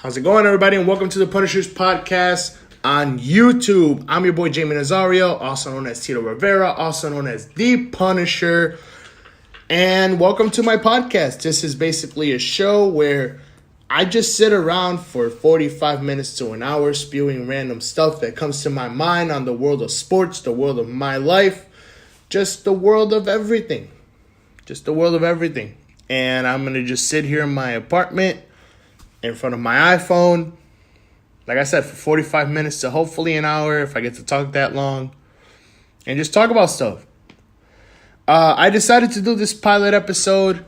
How's it going, everybody? And welcome to the PUNISH3R'S podcast on YouTube. I'm your boy, Jamie Nazario, also known as Tito Rivera, also known as The Punisher. And welcome to my podcast. This is basically a show where I just sit around for 45 minutes to an hour spewing random stuff that comes to my mind on the world of sports, the world of my life, just the world of everything. Just the world of everything. And I'm going to just sit here in my apartment in front of my iPhone, like I said, for 45 minutes to hopefully an hour if I get to talk that long, and just talk about stuff. I decided to do this pilot episode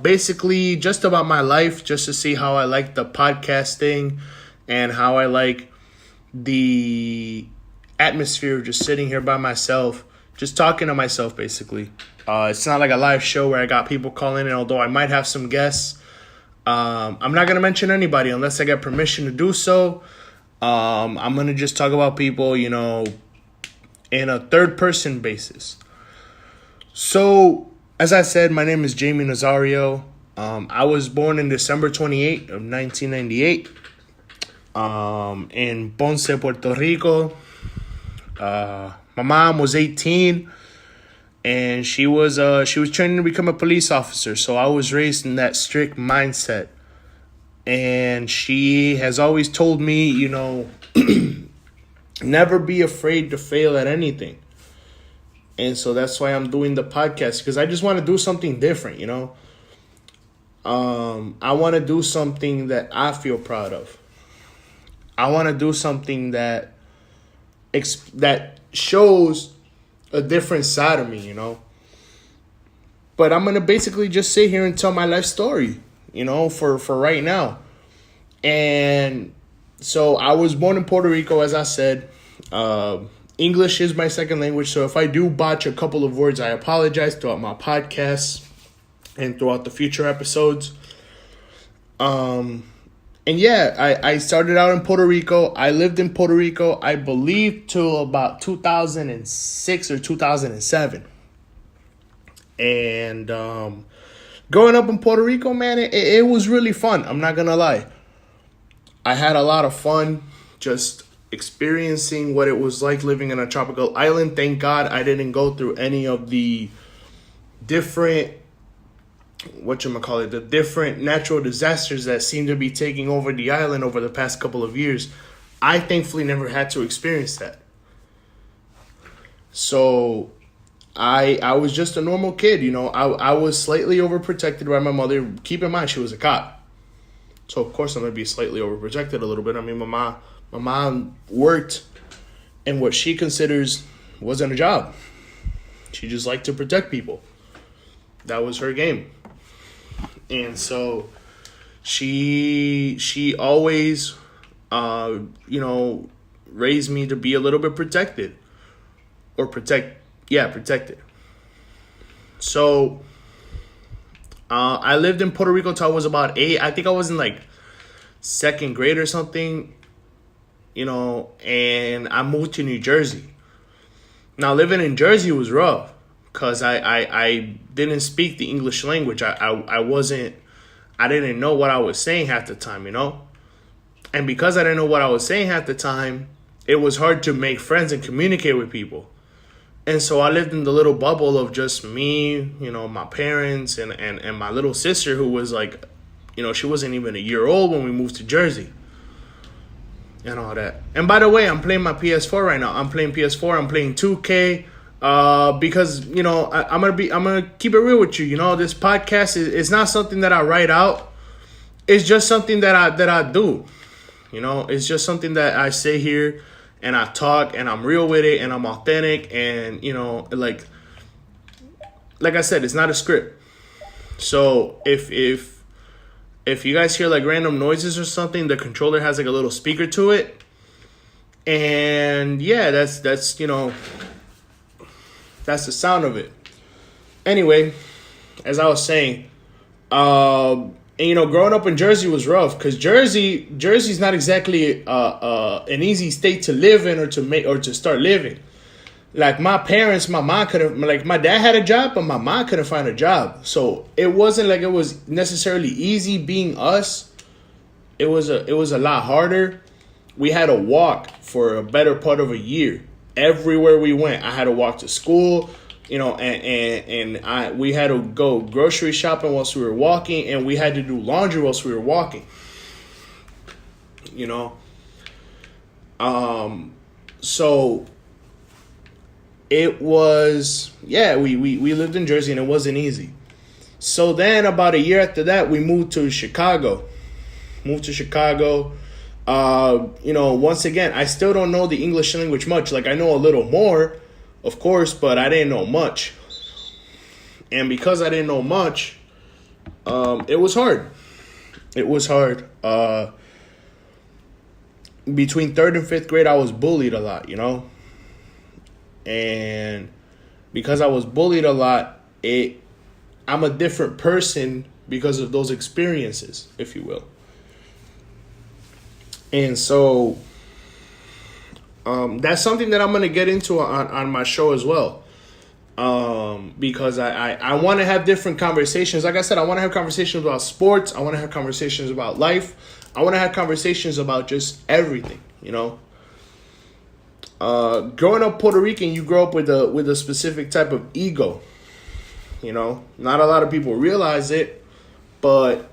basically just about my life, just to see how I like the podcasting and how I like the atmosphere of just sitting here by myself, just talking to myself basically. It's not like a live show where I got people calling in, although I might have some guests. I'm not going to mention anybody unless I get permission to do so. I'm going to just talk about people, in a third-person basis. So, as I said, my name is Jamie Nazario. I was born in December 28th of 1998 in Ponce, Puerto Rico. My mom was 18. And she was training to become a police officer. So I was raised in that strict mindset. And she has always told me, never be afraid to fail at anything. And so that's why I'm doing the podcast, because I just want to do something different, I want to do something that I feel proud of. I want to do something that shows a different side of me, But I'm going to basically just sit here and tell my life story, for right now. And so I was born in Puerto Rico, as I said. English is my second language, so if I do botch a couple of words, I apologize throughout my podcasts and throughout the future episodes. And yeah, I started out in Puerto Rico. I lived in Puerto Rico, I believe, till about 2006 or 2007. And growing up in Puerto Rico, man, it was really fun. I'm not going to lie. I had a lot of fun just experiencing what it was like living in a tropical island. Thank God I didn't go through any of the different the different natural disasters that seem to be taking over the island over the past couple of years. I thankfully never had to experience that. So I was just a normal kid, I was slightly overprotected by my mother. Keep in mind, she was a cop. So of course I'm going to be slightly overprotected a little bit. I mean, my mom worked in what she considers wasn't a job. She just liked to protect people. That was her game. And so she always, raised me to be a little bit protected. Protected. So I lived in Puerto Rico till I was about 8. I think I was in like second grade or something, and I moved to New Jersey. Now, living in Jersey was rough, because I didn't speak the English language. I didn't know what I was saying half the time, And because I didn't know what I was saying half the time, it was hard to make friends and communicate with people. And so I lived in the little bubble of just me, my parents, and my little sister, who was like, she wasn't even a year old when we moved to Jersey. And all that. And by the way, I'm playing my PS4 right now. I'm playing PS4. I'm playing 2K. Because I'm gonna keep it real with you. This podcast is not something that I write out. It's just something that I do. It's just something that I say here and I talk, and I'm real with it, and I'm authentic, and like I said, it's not a script. So if you guys hear like random noises or something, the controller has like a little speaker to it, and yeah, that's that's the sound of it. Anyway, as I was saying, growing up in Jersey was rough, because Jersey's not exactly an easy state to live in or to start living. Like my mom couldn't, like my dad had a job, but my mom couldn't find a job. So it wasn't like it was necessarily easy being us. it was a lot harder. We had to walk for a better part of a year. Everywhere we went, I had to walk to school, and we had to go grocery shopping whilst we were walking, and we had to do laundry whilst we were walking. So it was, we lived in Jersey, and it wasn't easy. So then about a year after that, we moved to Chicago. Once again, I still don't know the English language much. Like, I know a little more, of course, but I didn't know much. And because I didn't know much, it was hard. Between 3rd and 5th grade, I was bullied a lot, And because I was bullied a lot, I'm a different person because of those experiences, if you will. And so that's something that I'm going to get into on my show as well. Because I want to have different conversations. Like I said, I want to have conversations about sports. I want to have conversations about life. I want to have conversations about just everything, Growing up Puerto Rican, you grow up with a specific type of ego. Not a lot of people realize it, but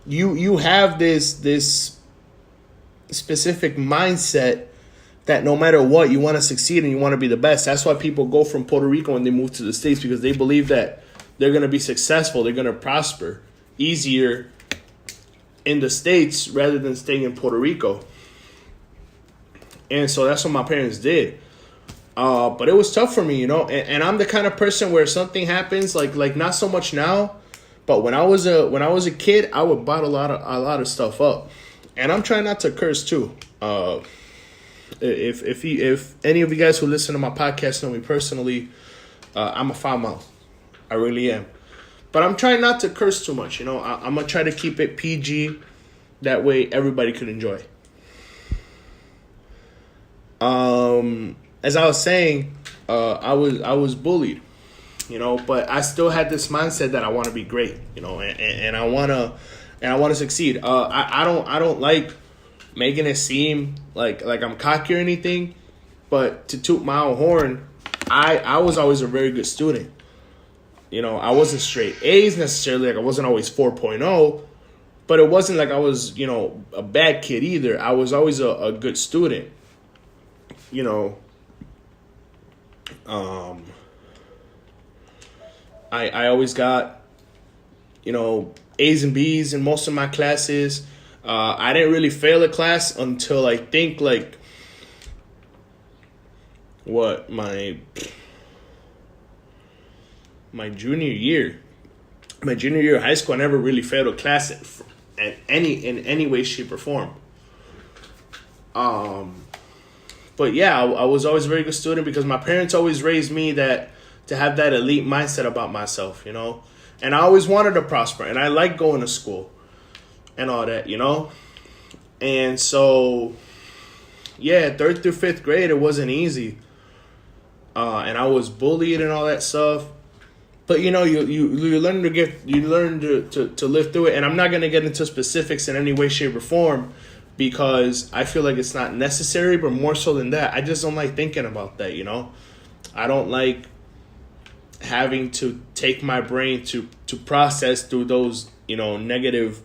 you have this specific mindset that no matter what, you want to succeed and you want to be the best. That's why people go from Puerto Rico when they move to the States, because they believe that they're going to be successful, they're going to prosper easier in the States rather than staying in Puerto Rico. And so that's what my parents did. But it was tough for me, and I'm the kind of person where something happens, like not so much now, but when I was a kid, I would bottle a lot of stuff up. And I'm trying not to curse too. If any of you guys who listen to my podcast know me personally, I'm a foul mouth. I really am. But I'm trying not to curse too much, I'm going to try to keep it PG. That way everybody could enjoy. As I was saying, I was bullied, but I still had this mindset that I want to be great, and I want to succeed. I don't like making it seem like I'm cocky or anything, but to toot my own horn, I was always a very good student. I wasn't straight A's necessarily. Like, I wasn't always 4.0, but it wasn't like I was, a bad kid either. I was always a good student. I always got, A's and B's in most of my classes. I didn't really fail a class until I think my junior year. My junior year of high school, I never really failed a class in any way, shape, or form. But yeah, I was always a very good student because my parents always raised me to have that elite mindset about myself, And I always wanted to prosper, and I liked going to school and all that, And so, yeah, 3rd through 5th grade, it wasn't easy. And I was bullied and all that stuff. But you learn to live through it. And I'm not gonna get into specifics in any way, shape, or form, because I feel like it's not necessary. But more so than that, I just don't like thinking about that. I don't like having to take my brain to process through those negative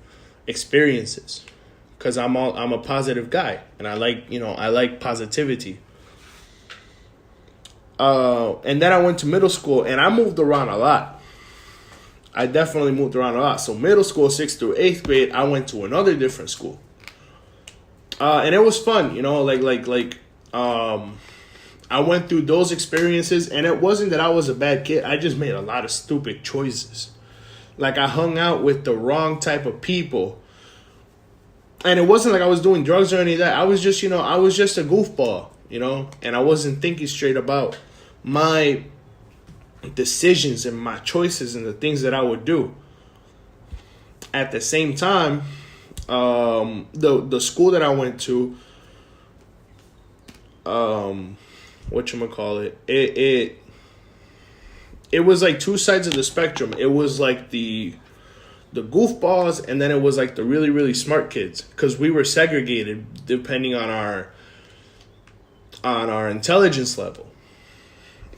experiences, because I'm a positive guy, and I like positivity. And then I went to middle school, and I moved around a lot. I definitely moved around a lot. So middle school, 6th through 8th grade, I went to another different school. And it was fun, I went through those experiences, and it wasn't that I was a bad kid. I just made a lot of stupid choices. Like, I hung out with the wrong type of people. And it wasn't like I was doing drugs or any of that. I was just, I was just a goofball, and I wasn't thinking straight about my decisions and my choices and the things that I would do. At the same time, the school that I went to, whatchamacallit, it was like two sides of the spectrum. It was like the the goofballs, and then it was like the really, really smart kids, because we were segregated depending on our intelligence level.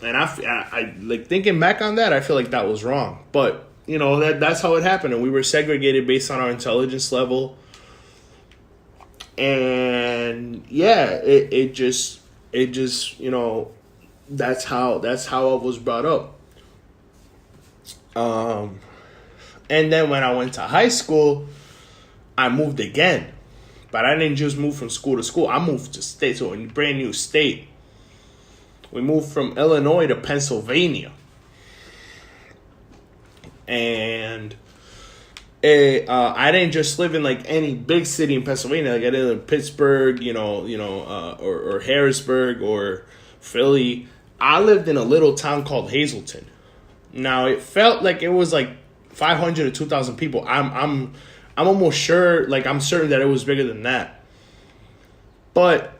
And I like thinking back on that, I feel like that was wrong. But you know, that's how it happened, and we were segregated based on our intelligence level. And yeah, it just you know, that's how I was brought up. And then when I went to high school, I moved again. But I didn't just move from school to school. I moved to a brand new state. We moved from Illinois to Pennsylvania. And I didn't just live in like any big city in Pennsylvania. Like I did in Pittsburgh, or Harrisburg or Philly. I lived in a little town called Hazleton. Now it felt like it was like 500 to 2,000 people. I'm almost sure, like I'm certain that it was bigger than that. But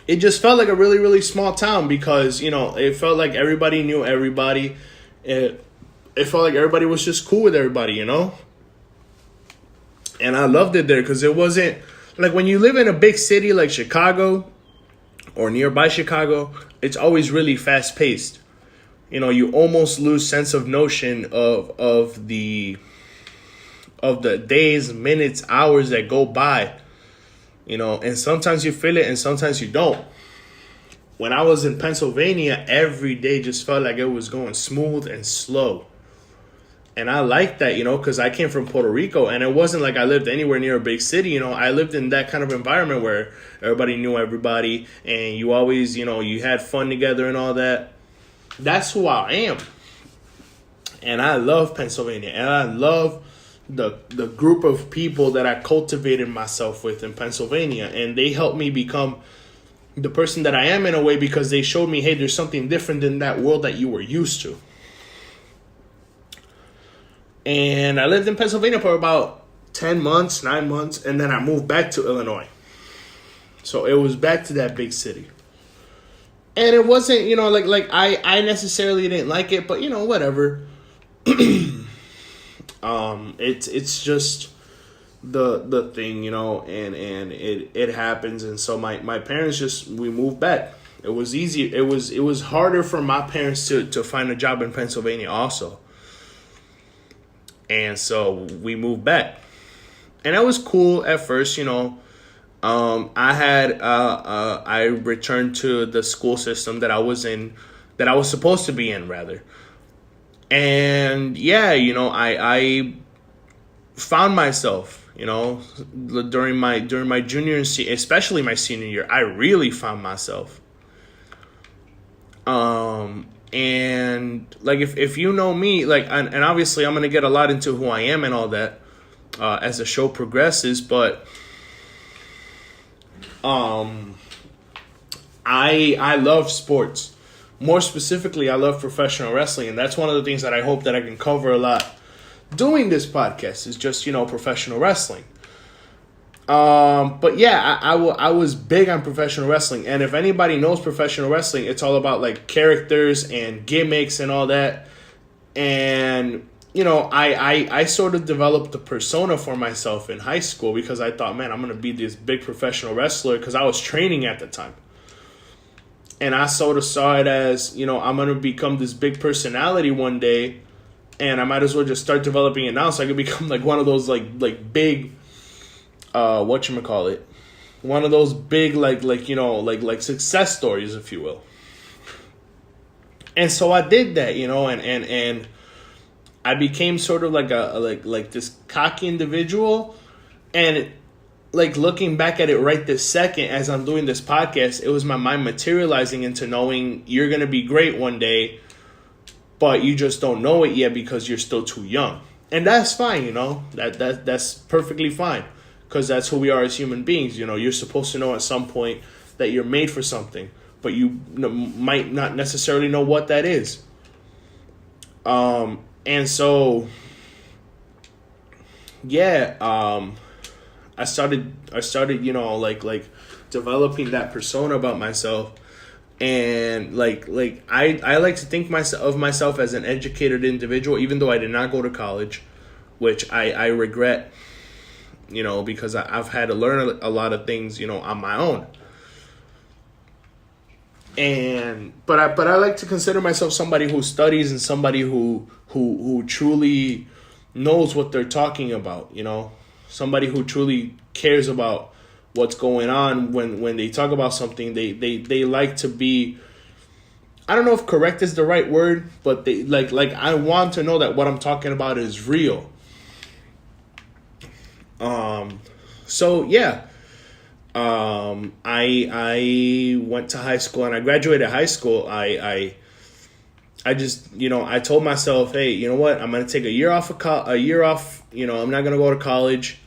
it just felt like a really, really small town because, you know, it felt like everybody knew everybody. It felt like everybody was just cool with everybody, you know? And I loved it there because it wasn't, like when you live in a big city like Chicago or nearby Chicago, it's always really fast paced. You know, you almost lose sense of notion of the days, minutes, hours that go by. You know, and sometimes you feel it and sometimes you don't. When I was in Pennsylvania, every day just felt like it was going smooth and slow. And I liked that, you know, because I came from Puerto Rico, and it wasn't like I lived anywhere near a big city. You know, I lived in that kind of environment where everybody knew everybody, and you always, you know, you had fun together and all that. That's who I am. And I love Pennsylvania, and I love the group of people that I cultivated myself with in Pennsylvania, and they helped me become the person that I am in a way because they showed me, hey, there's something different than that world that you were used to. And I lived in Pennsylvania for about 9 months, and then I moved back to Illinois. So it was back to that big city. And it wasn't, you know, like I necessarily didn't like it, but you know, whatever. It's just the thing, you know, and it happens. And so my parents we moved back. It was easy. It was harder for my parents to find a job in Pennsylvania also. And so we moved back, and that was cool at first, you know. I returned to the school system that I was supposed to be in, rather. And yeah, you know, I found myself, you know, during my junior and especially my senior year, I really found myself. And like if you know me, like, and obviously I'm gonna get a lot into who I am and all that as the show progresses, but I love sports. More specifically, I love professional wrestling, and that's one of the things that I hope that I can cover a lot doing this podcast is just, you know, professional wrestling. But yeah, I was big on professional wrestling, and if anybody knows professional wrestling, it's all about like characters and gimmicks and all that. And you know, I sort of developed the persona for myself in high school because I thought, man, I'm gonna be this big professional wrestler because I was training at the time, and I sort of saw it as, you know, I'm gonna become this big personality one day, and I might as well just start developing it now so I could become like one of those like big. Whatchamacallit, one of those big like you know like success stories, if you will. And so I did that, you know, and I became sort of like like this cocky individual. And like looking back at it right this second as I'm doing this podcast, it was my mind materializing into knowing you're gonna be great one day, but you just don't know it yet because you're still too young. And that's fine, you know, that's perfectly fine. Because that's who we are as human beings. You know, you're supposed to know at some point that you're made for something, but you might not necessarily know what that is. And so, yeah, I started, you know, like developing that persona about myself, and like I like to think of myself as an educated individual, even though I did not go to college. which I regret, because I've had to learn a lot of things, on my own. But I like to consider myself somebody who studies and somebody who truly knows what they're talking about, somebody who truly cares about what's going on. When they talk about something, they like to be, I don't know if correct is the right word, but they like I want to know that what I'm talking about is real. So yeah. I went to high school and I graduated high school. I just, I told myself, hey, you know what? I'm going to take a year off, I'm not going to go to college,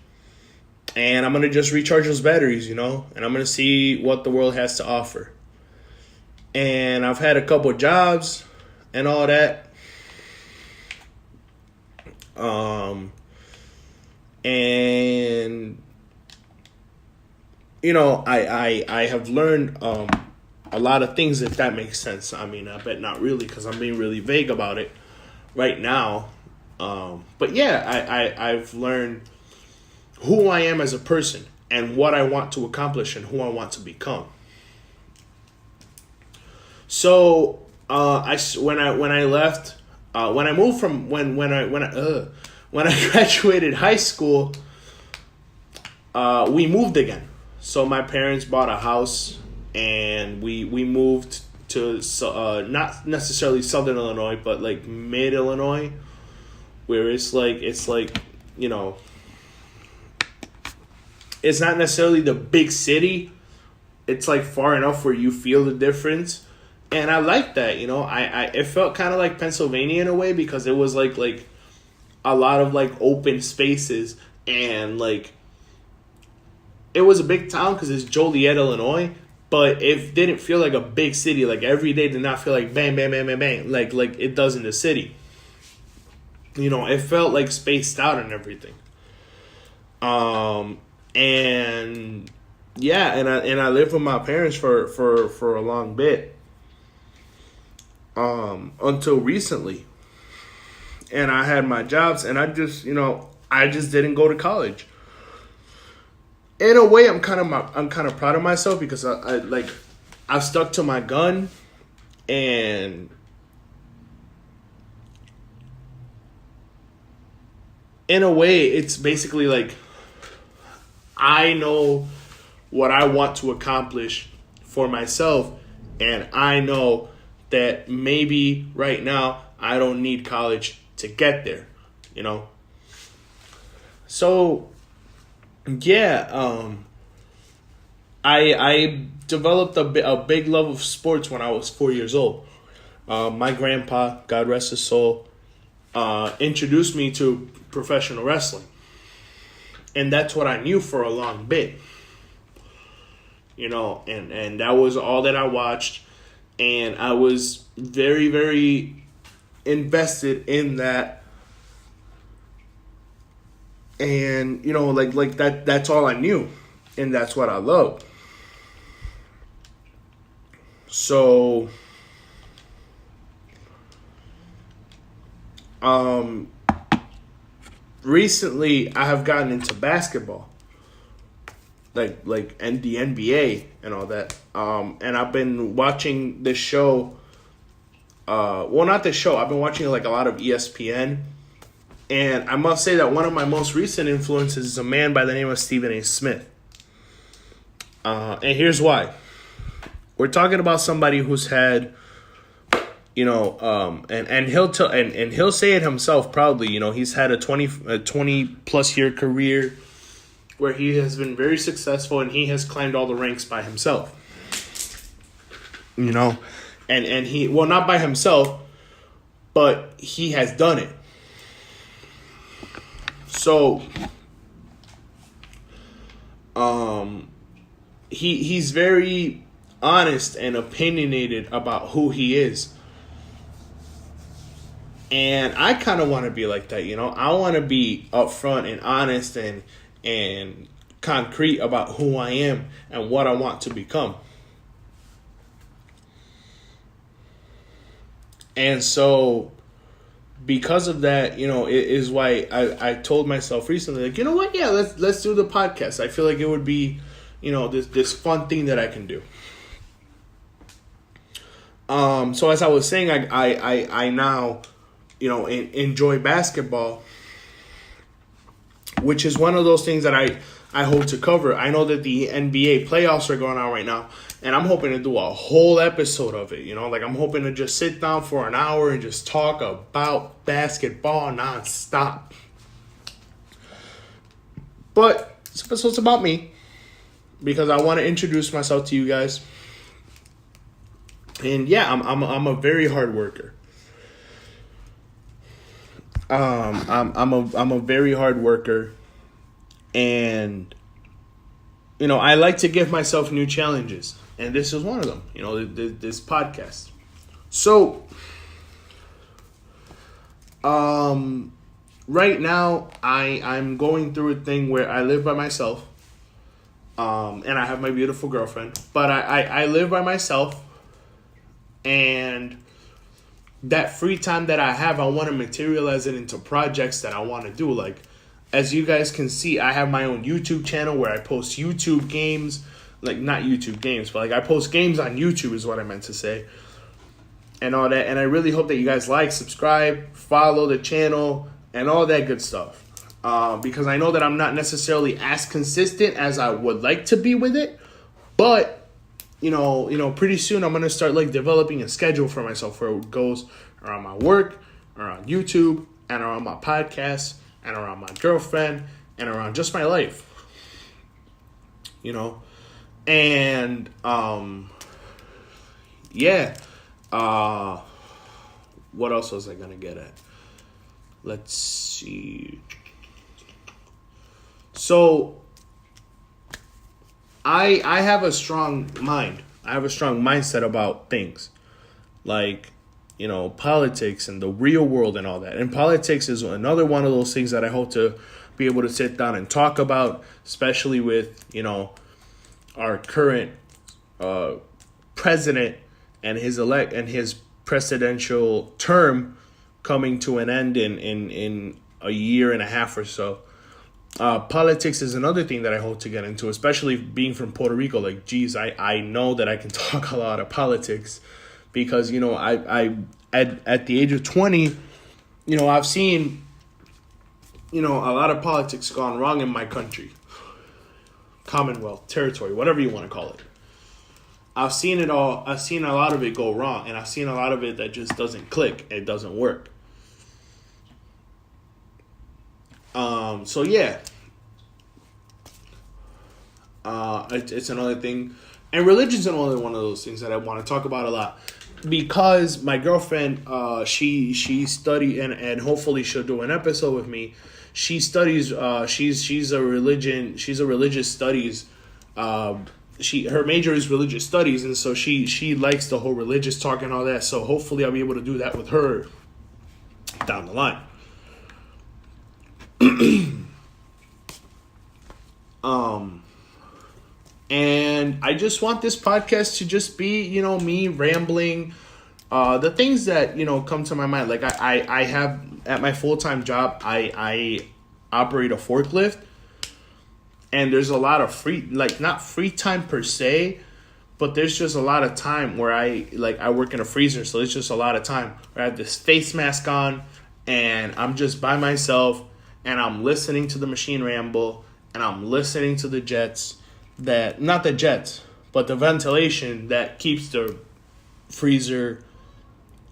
and I'm going to just recharge those batteries, and I'm going to see what the world has to offer. And I've had a couple jobs and all that. And I have learned a lot of things, if that makes sense. I mean, I bet not really, because I'm being really vague about it right now. But yeah, I've learned who I am as a person and what I want to accomplish and who I want to become. So when I graduated high school, we moved again. So my parents bought a house, and we moved to not necessarily Southern Illinois, but like mid Illinois, where it's like it's not necessarily the big city. It's like far enough where you feel the difference, and I like that. It felt kind of like Pennsylvania in a way, because it was like a lot of like open spaces, and like it was a big town because it's Joliet, Illinois, but it didn't feel like a big city. Like every day did not feel like bang, bang, bang, bang, bang, like it does in the city. It felt like spaced out and everything. And yeah, and I lived with my parents for a long bit. Until recently. And I had my jobs, and I just didn't go to college. In a way, I'm kind of proud of myself, because I've stuck to my gun, and in a way, it's basically like I know what I want to accomplish for myself, and I know that maybe right now I don't need college to get there, So yeah, I developed a big love of sports when I was 4 years old. My grandpa, God rest his soul, introduced me to professional wrestling, and that's what I knew for a long bit. And that was all that I watched, and I was very, very invested in that. And, like that's all I knew. And that's what I loved. So, recently I have gotten into basketball. And the NBA and all that. And I've been watching this show. Not this show. I've been watching a lot of ESPN. And I must say that one of my most recent influences is a man by the name of Stephen A. Smith. And here's why. We're talking about somebody who's had, and he'll say it himself proudly. He's had a 20 plus year career where he has been very successful, and he has climbed all the ranks by himself. And he, well, not by himself, but he has done it. So, he's very honest and opinionated about who he is. And I kind of want to be like that, I want to be upfront and honest and concrete about who I am and what I want to become. And so because of that, it is why I told myself recently, like, you know what? Yeah, let's do the podcast. I feel like it would be, this fun thing that I can do. So as I was saying, I now, enjoy basketball, which is one of those things that I hope to cover. I know that the NBA playoffs are going on right now, and I'm hoping to do a whole episode of it. Like, I'm hoping to just sit down for an hour and just talk about basketball nonstop. But this episode's about me, because I want to introduce myself to you guys. And yeah, I'm a very hard worker. I'm a very hard worker, and I like to give myself new challenges, and this is one of them. This podcast. So, right now I'm going through a thing where I live by myself, and I have my beautiful girlfriend, but I live by myself, and that free time that I have, I want to materialize it into projects that I want to do. Like, as you guys can see, I have my own YouTube channel where I post YouTube games. Like, not YouTube games, but like I post games on YouTube is what I meant to say. And all that. And I really hope that you guys like, subscribe, follow the channel, and all that good stuff. Because I know that I'm not necessarily as consistent as I would like to be with it. But pretty soon I'm going to start like developing a schedule for myself where it goes around my work, around YouTube, and around my podcast, and around my girlfriend, and around just my life. And yeah. What else was I going to get at? Let's see. So I have a strong mind. I have a strong mindset about things like, politics and the real world and all that. And politics is another one of those things that I hope to be able to sit down and talk about, especially with, our current president and his presidential term coming to an end in a year and a half or so. Politics is another thing that I hope to get into, especially being from Puerto Rico. Like, geez, I know that I can talk a lot of politics because, I at the age of 20, I've seen, a lot of politics gone wrong in my country, Commonwealth, territory, whatever you want to call it. I've seen it all. I've seen a lot of it go wrong, and I've seen a lot of it that just doesn't click. It doesn't work. So yeah, it's another thing, and religion's another one of those things that I want to talk about a lot, because my girlfriend, she studied, and hopefully she'll do an episode with me. She studies, she's a religious studies, her major is religious studies, and so she likes the whole religious talk and all that. So hopefully I'll be able to do that with her down the line. And I just want this podcast to just be, me rambling, the things that, come to my mind. Like I have at my full-time job, I operate a forklift, and there's a lot of not free time per se, but there's just a lot of time where I work in a freezer. So it's just a lot of time where I have this face mask on, and I'm just by myself, and I'm listening to the machine ramble, and I'm listening to the jets not the jets, but the ventilation that keeps the freezer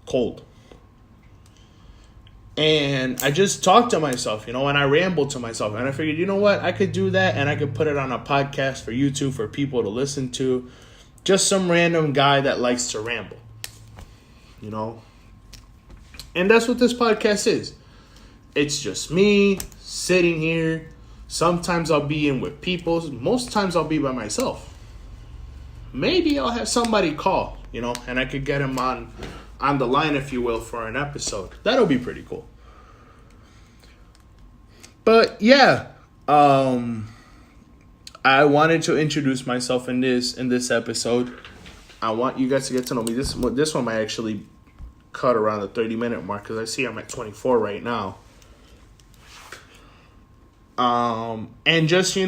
cold. And I just talk to myself, and I ramble to myself. And I figured, you know what? I could do that, and I could put it on a podcast for YouTube for people to listen to. Just some random guy that likes to ramble, And that's what this podcast is. It's just me sitting here. Sometimes I'll be in with people. Most times I'll be by myself. Maybe I'll have somebody call, and I could get him on the line, if you will, for an episode. That'll be pretty cool. But yeah, I wanted to introduce myself in this episode. I want you guys to get to know me. This one might actually cut around the 30-minute mark because I see I'm at 24 right now. And just, I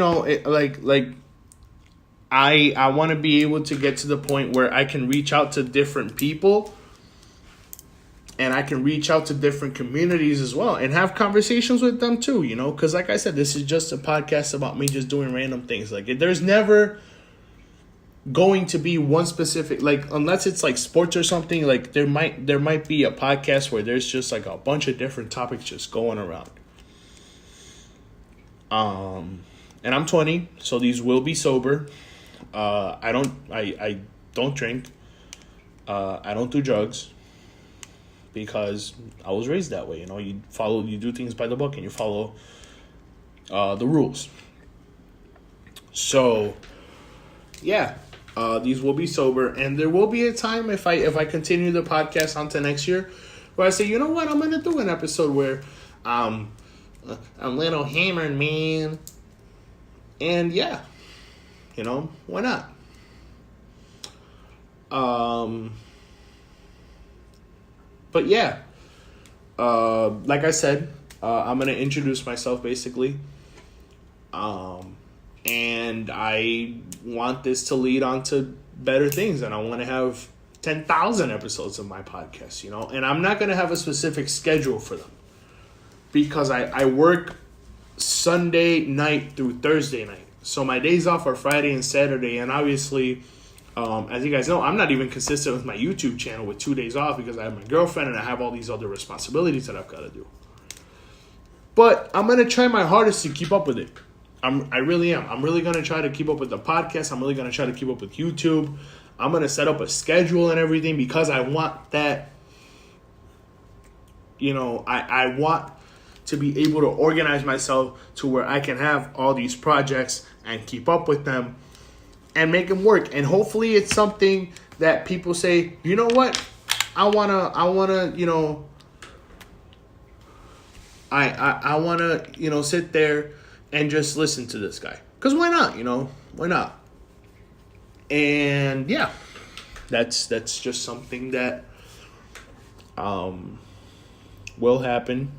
want to be able to get to the point where I can reach out to different people and I can reach out to different communities as well and have conversations with them too, because like I said, this is just a podcast about me just doing random things. Like, there's never going to be one specific, like, unless it's like sports or something, like there might be a podcast where there's just like a bunch of different topics just going around. And I'm 20, so these will be sober. I don't drink. I don't do drugs because I was raised that way. You do things by the book and you follow the rules. So, yeah, these will be sober, and there will be a time if I continue the podcast onto next year where I say, you know what, I'm gonna do an episode where I'm a little hammered, man. And yeah, why not? But yeah, like I said, I'm going to introduce myself basically. And I want this to lead on to better things. And I want to have 10,000 episodes of my podcast, and I'm not going to have a specific schedule for them because I work Sunday night through Thursday night. So my days off are Friday and Saturday. And obviously, as you guys know, I'm not even consistent with my YouTube channel with 2 days off because I have my girlfriend and I have all these other responsibilities that I've got to do. But I'm going to try my hardest to keep up with it. I really am. I'm really going to try to keep up with the podcast. I'm really going to try to keep up with YouTube. I'm going to set up a schedule and everything because I want that, I want to be able to organize myself to where I can have all these projects and keep up with them and make them work. And hopefully it's something that people say, you know what, I wanna, I wanna, sit there and just listen to this guy. 'Cause why not, why not? And yeah, that's just something that, will happen.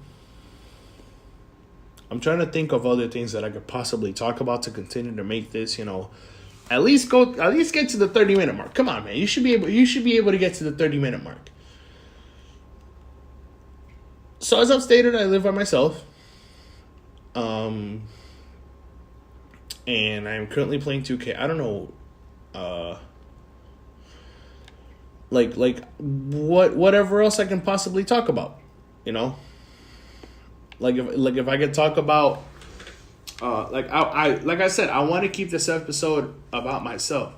I'm trying to think of other things that I could possibly talk about to continue to make this, at least get to the 30-minute mark. Come on, man. You should be able to get to the 30-minute mark. So as I've stated, I live by myself. And I am currently playing 2K. I don't know whatever else I can possibly talk about, Like if I could talk about, like I said, I want to keep this episode about myself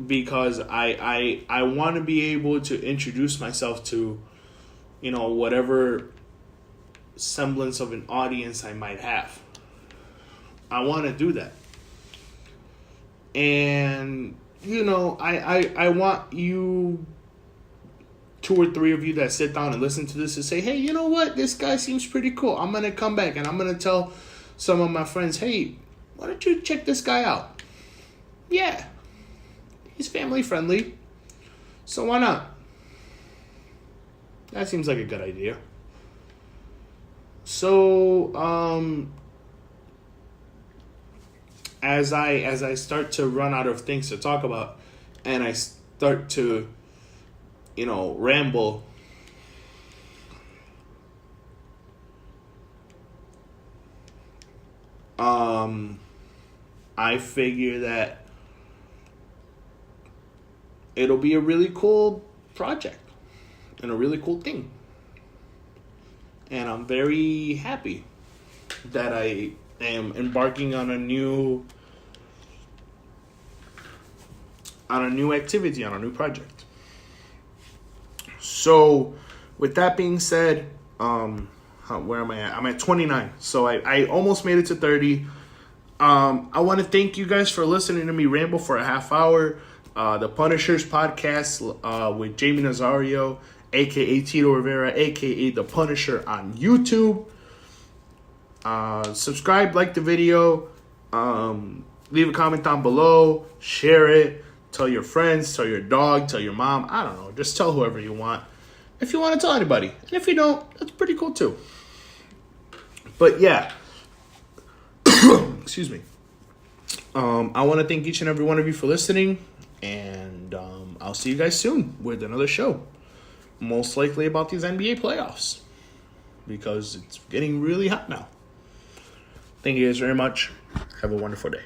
because I want to be able to introduce myself to, whatever semblance of an audience I might have. I want to do that, and I want you. 2 or 3 of you that sit down and listen to this and say, hey, you know what? This guy seems pretty cool. I'm going to come back and I'm going to tell some of my friends, hey, why don't you check this guy out? Yeah, he's family friendly. So why not? That seems like a good idea. So, as I start to run out of things to talk about and I start to ramble, I figure that it'll be a really cool project and a really cool thing. And I'm very happy that I am embarking on a new activity, on a new project. So, with that being said, where am I at? I'm at 29. So I almost made it to 30. I want to thank you guys for listening to me ramble for a half hour. The PUNISH3R'S podcast with Jamie Nazario, a.k.a. Tito Rivera, a.k.a. The Punisher on YouTube. Subscribe, like the video, leave a comment down below, share it, Tell your friends, tell your dog, tell your mom. I don't know. Just tell whoever you want. If you want to tell anybody. And if you don't, that's pretty cool too. But yeah. Excuse me. I want to thank each and every one of you for listening. And I'll see you guys soon with another show. Most likely about these NBA playoffs. Because it's getting really hot now. Thank you guys very much. Have a wonderful day.